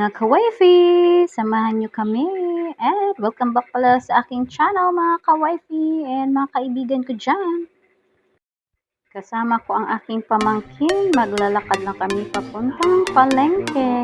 Mga ka-wifey, samahan nyo kami and welcome back pala sa aking channel mga ka-wifey and mga kaibigan ko dyan. Kasama ko ang aking pamangkin, maglalakad lang kami papuntang palengke.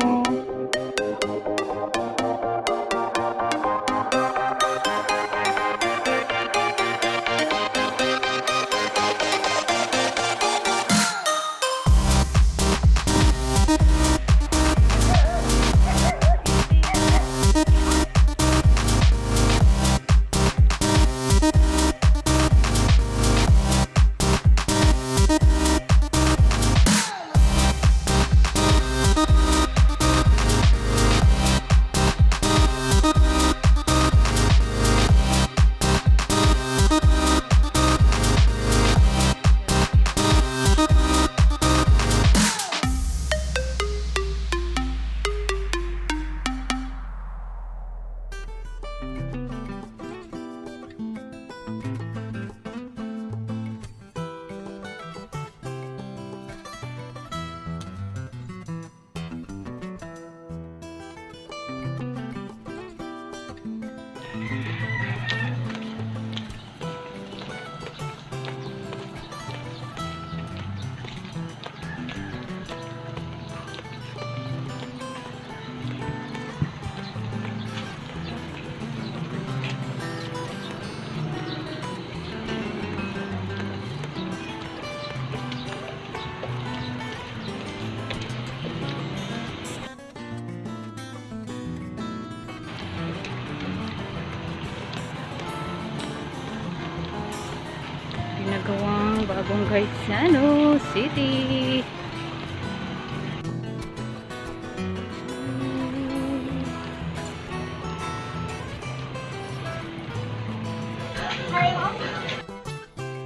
Ginagawang bagong Gaisano City.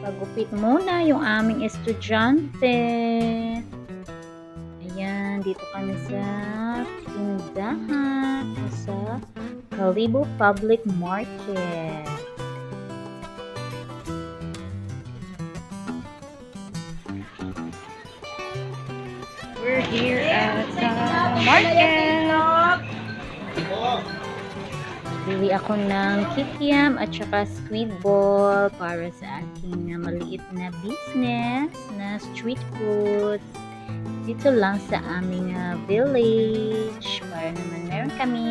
Pagupit muna yung aming estudyante. Ayan, dito kami sa tindahan sa Kalibo Public Market. We're here at the market. Bili ako ng kikiam at saka squid ball para sa aking maliit na business na street food. Dito lang sa aming village para naman meron kami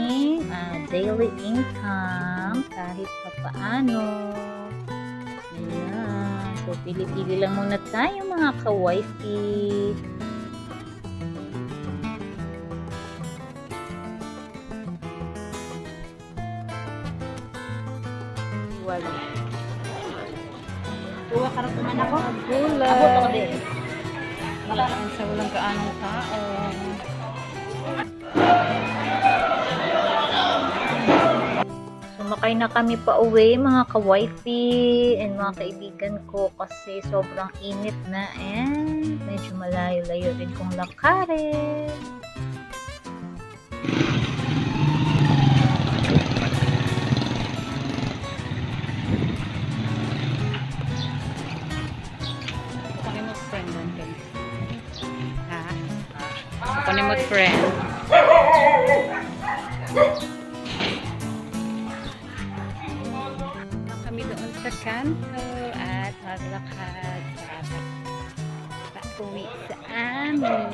daily income kahit papaano. Ayan. So, pili-pili lang muna tayo mga ka-wifey. Wala. Tuwa ka rin naman ako. Gulay. Abot ako din. Malaan sa walang kaanong tao. Sumakay na kami pa uwi mga ka-wifey and mga kaibigan ko kasi sobrang init na and medyo malayo-layo din kong lakarin. Panimot friend. Kami doon sa kanto at maglakad para pauwi sa amin.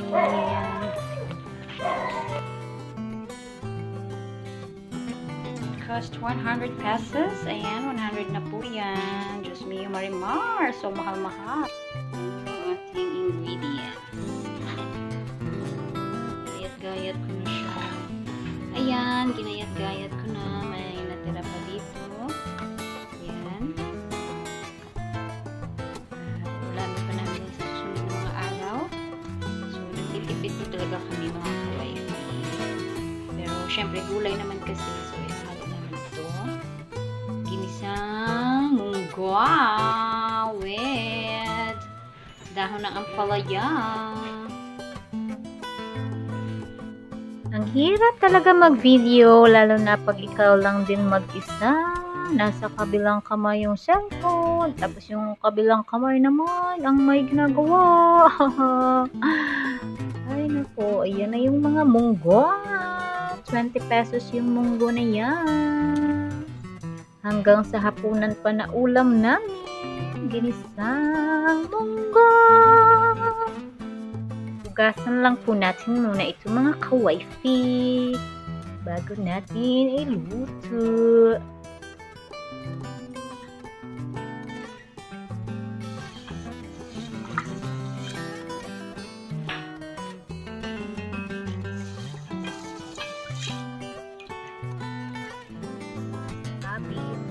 Cost 100 pesos. Ayan, 100 na po yan. Diyos mio Marimar. So mahal-mahal. Ang ating ingredients. Gayat ko na siya. Ayan, ginayat-gayat ko na. May natira pa dito. Ayan. Ulami pa namin sa susunod mga araw. So, nagtitipid po talaga kami mga ka-wifey. Pero, syempre, gulay naman kasi. So, ihalo naman ito. Ginisang munggo with dahon ng ampalaya. Ang hirap talaga mag-video, lalo na pag ikaw lang din mag-isa. Nasa kabilang kamay yung cellphone, tapos yung kabilang kamay naman ang may ginagawa. Ay nako, ayan na yung mga munggo. 20 pesos yung munggo na yan. Hanggang sa hapunan pa na ulam namin, ginisang munggo. Hugasan lang po natin muna ito mga kawaifi bago natin iluto.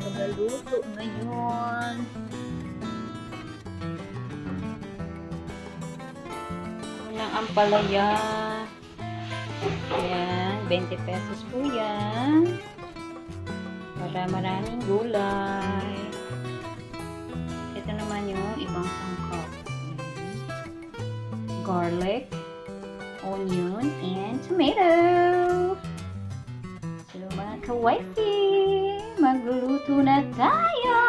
Nagaluto ngayon. Unang ampalaya. Ayan, 20 pesos po yan. Para maraming gulay. Ito naman yung ibang sangkap. Garlic, onion, and tomato. So mga kawaii, magluluto na tayo!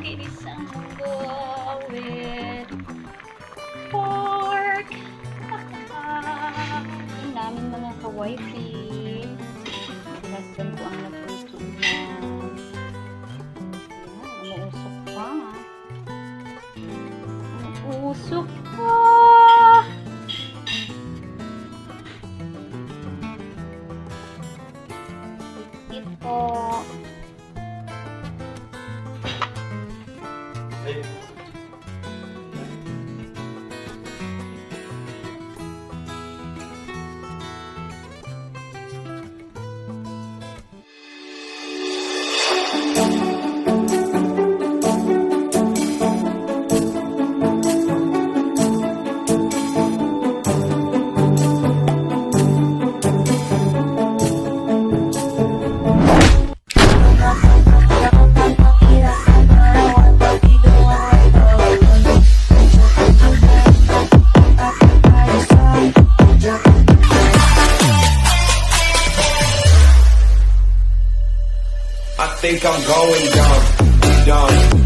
Ginisang munggo with pork. Namin mga kawifi. Husband ko ang nagluto niya. Ayan, umuusok pa. Umuusok pa. Sikit po. I think I'm going dumb, dumb.